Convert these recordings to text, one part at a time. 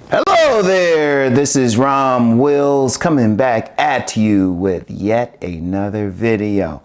Hello there, this is Rom Wills coming back at you with yet another video.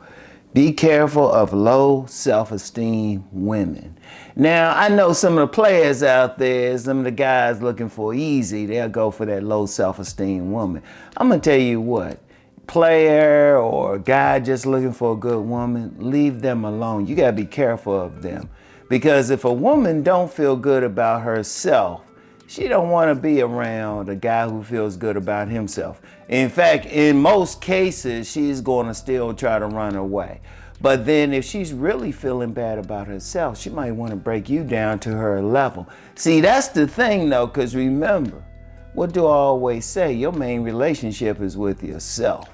Be careful of low self-esteem women. Now, I know some of the players out there, some of the guys looking for easy, they'll go for that low self-esteem woman. I'm gonna tell you what, player or guy just looking for a good woman, leave them alone. You gotta be careful of them. Because if a woman don't feel good about herself, she don't want to be around a guy who feels good about himself. In fact, in most cases, she's going to still try to run away. But then if she's really feeling bad about herself, she might want to break you down to her level. See, that's the thing though, because remember, what do I always say? Your main relationship is with yourself.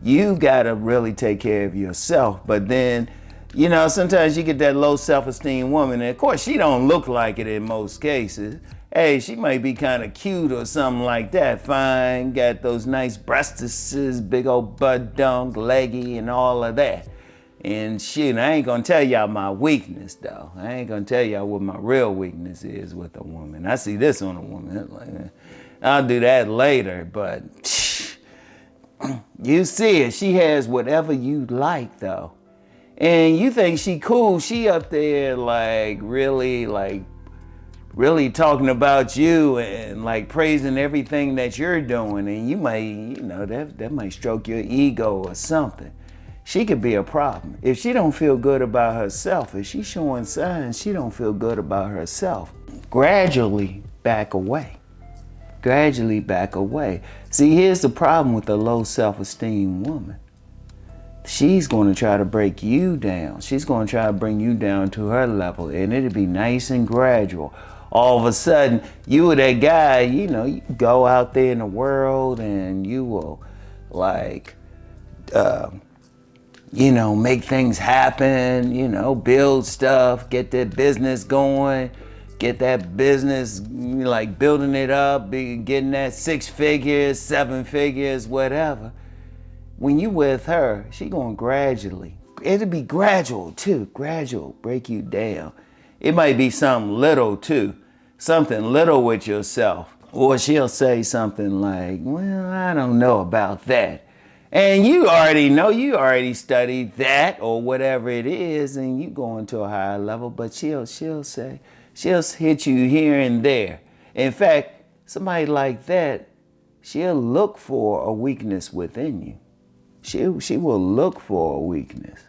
You got to really take care of yourself. But then, you know, sometimes you get that low self-esteem woman, and of course, she don't look like it in most cases. Hey, she might be kind of cute or something like that. Fine, got those nice breastises, big old butt dunk, leggy, and all of that. And shit, I ain't gonna tell y'all my weakness though. I ain't gonna tell y'all what my real weakness is with a woman. I see this on a woman. I'll do that later, but you see it. She has whatever you like though. And you think she cool. She up there really talking about you and like praising everything that you're doing, and you might, you know, that might stroke your ego or something. She could be a problem. If she don't feel good about herself, if she's showing signs she don't feel good about herself, gradually back away. Gradually back away. See, here's the problem with a low self-esteem woman. She's going to try to break you down. She's going to try to bring you down to her level, and it'll be nice and gradual. All of a sudden, you were that guy, you know, you go out there in the world and you will make things happen, you know, build stuff, get that business going, get that business, like building it up, getting that 6 figures, 7 figures, whatever. When you with her, she going gradually. It'll be gradual too, gradual, break you down. It might be something little too, something little with yourself. Or she'll say something like, well, I don't know about that. And you already know, you already studied that or whatever it is, and you going to a higher level, but she'll hit you here and there. In fact, somebody like that, she'll look for a weakness within you. She will look for a weakness,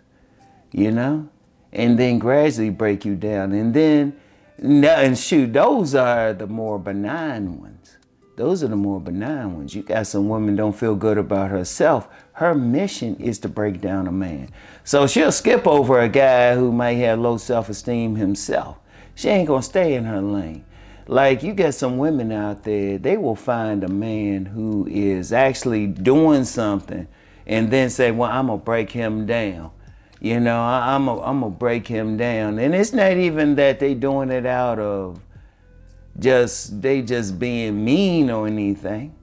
you know, and then gradually break you down. And shoot, those are the more benign ones. Those are the more benign ones. You got some women don't feel good about herself. Her mission is to break down a man. So she'll skip over a guy who might have low self-esteem himself. She ain't gonna stay in her lane. Like, you got some women out there, they will find a man who is actually doing something and then say, well, I'm gonna break him down. You know, I'm gonna break him down. And it's not even that they doing it out of they just being mean or anything.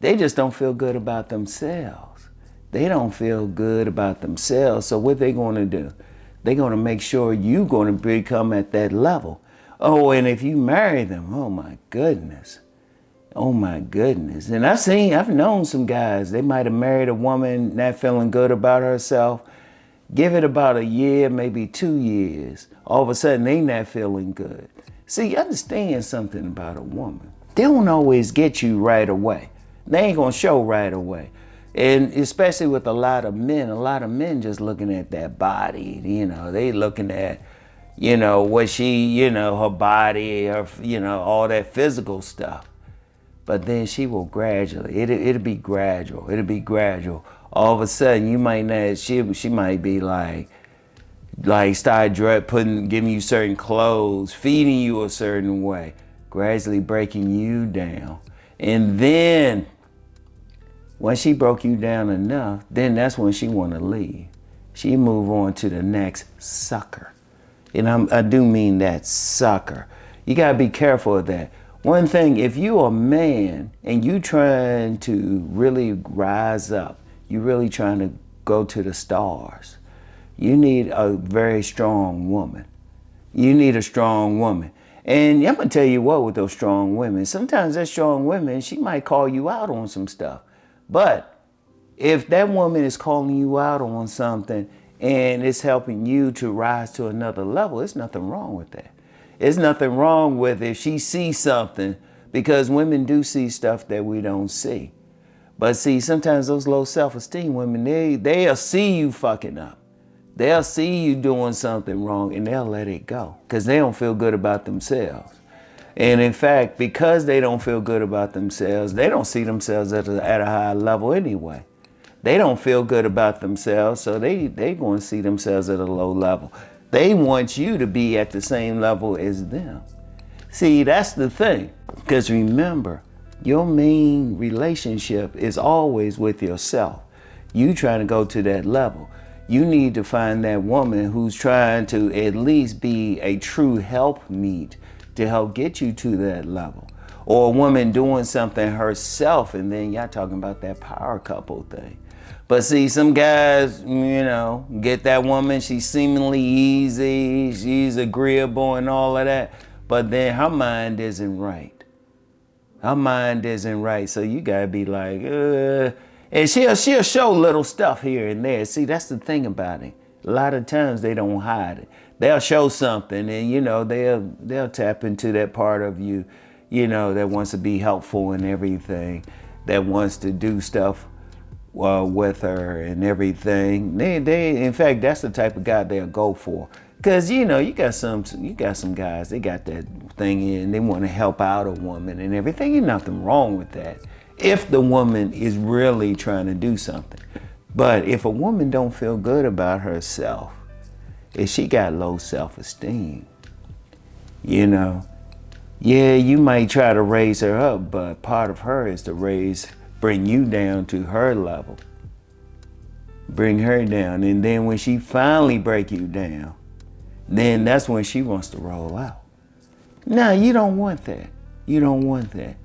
They just don't feel good about themselves. They don't feel good about themselves. So what they gonna do? They're gonna make sure you gonna become at that level. Oh, and if you marry them, oh my goodness. Oh my goodness. And I've known some guys, they might have married a woman not feeling good about herself. Give it about a year, maybe 2 years. All of a sudden, they not feeling good. See, understand something about a woman. They don't always get you right away. They ain't gonna show right away. And especially with a lot of men just looking at that body, you know, they looking at, you know, what she, you know, her body, her, you know, all that physical stuff. But then she will gradually, it'll be gradual, All of a sudden, you might not, she might be like start giving you certain clothes, feeding you a certain way, gradually breaking you down. And then, once she broke you down enough, then that's when she want to leave. She move on to the next sucker. And I do mean that sucker. You gotta be careful of that. One thing, if you are a man and you trying to really rise up, you really trying to go to the stars, you need a very strong woman. You need a strong woman. And I'm going to tell you what, with those strong women, sometimes that strong woman, she might call you out on some stuff. But if that woman is calling you out on something and it's helping you to rise to another level, there's nothing wrong with that. There's nothing wrong with if she sees something, because women do see stuff that we don't see. But see, sometimes those low self-esteem women, they'll see you fucking up. They'll see you doing something wrong and they'll let it go because they don't feel good about themselves. And in fact, because they don't feel good about themselves, they don't see themselves at a high level anyway. They don't feel good about themselves, so they going to see themselves at a low level. They want you to be at the same level as them. See, that's the thing. Because remember, your main relationship is always with yourself. You trying to go to that level. You need to find that woman who's trying to at least be a true helpmeet to help get you to that level. Or a woman doing something herself, and then y'all talking about that power couple thing. But see, some guys, get that woman, she's seemingly easy, she's agreeable and all of that, but then her mind isn't right. Her mind isn't right, so you gotta be like, and she'll show little stuff here and there. See, that's the thing about it. A lot of times they don't hide it. They'll show something and, they'll tap into that part of you, that wants to be helpful and everything, that wants to do stuff with her and everything. They in fact, that's the type of guy they'll go for. Cause you got some guys, they got that thing in, they want to help out a woman and everything. Ain't nothing wrong with that if the woman is really trying to do something. But if a woman don't feel good about herself, if she got low self-esteem, yeah, you might try to raise her up, but part of her is to bring you down to her level. Bring her down, and then when she finally break you down, then that's when she wants to roll out. No, you don't want that. You don't want that.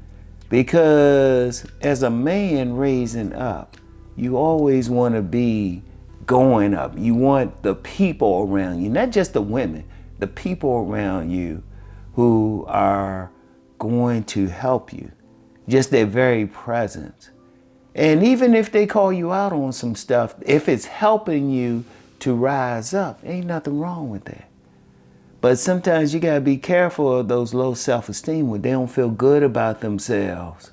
Because as a man raising up, you always want to be going up. You want the people around you, not just the women, the people around you who are going to help you. Just their very presence. And even if they call you out on some stuff, if it's helping you to rise up, ain't nothing wrong with that. But sometimes you gotta be careful of those low self-esteem when they don't feel good about themselves.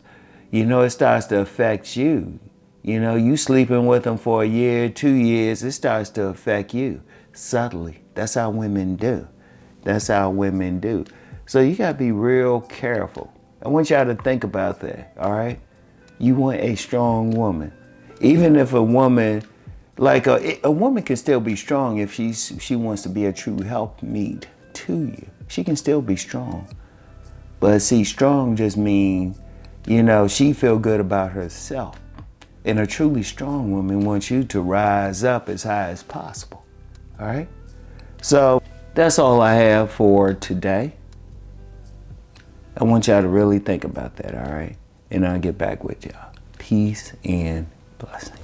It starts to affect you. You sleeping with them for a year, 2 years, it starts to affect you subtly. That's how women do. That's how women do. So you gotta be real careful. I want y'all to think about that, all right? You want a strong woman. Even if a woman, like a woman can still be strong if she wants to be a true helpmeet to you. She can still be strong. But see, strong just means, she feel good about herself. And a truly strong woman wants you to rise up as high as possible, all right? So that's all I have for today. I want y'all to really think about that, all right? And I'll get back with y'all. Peace and blessings.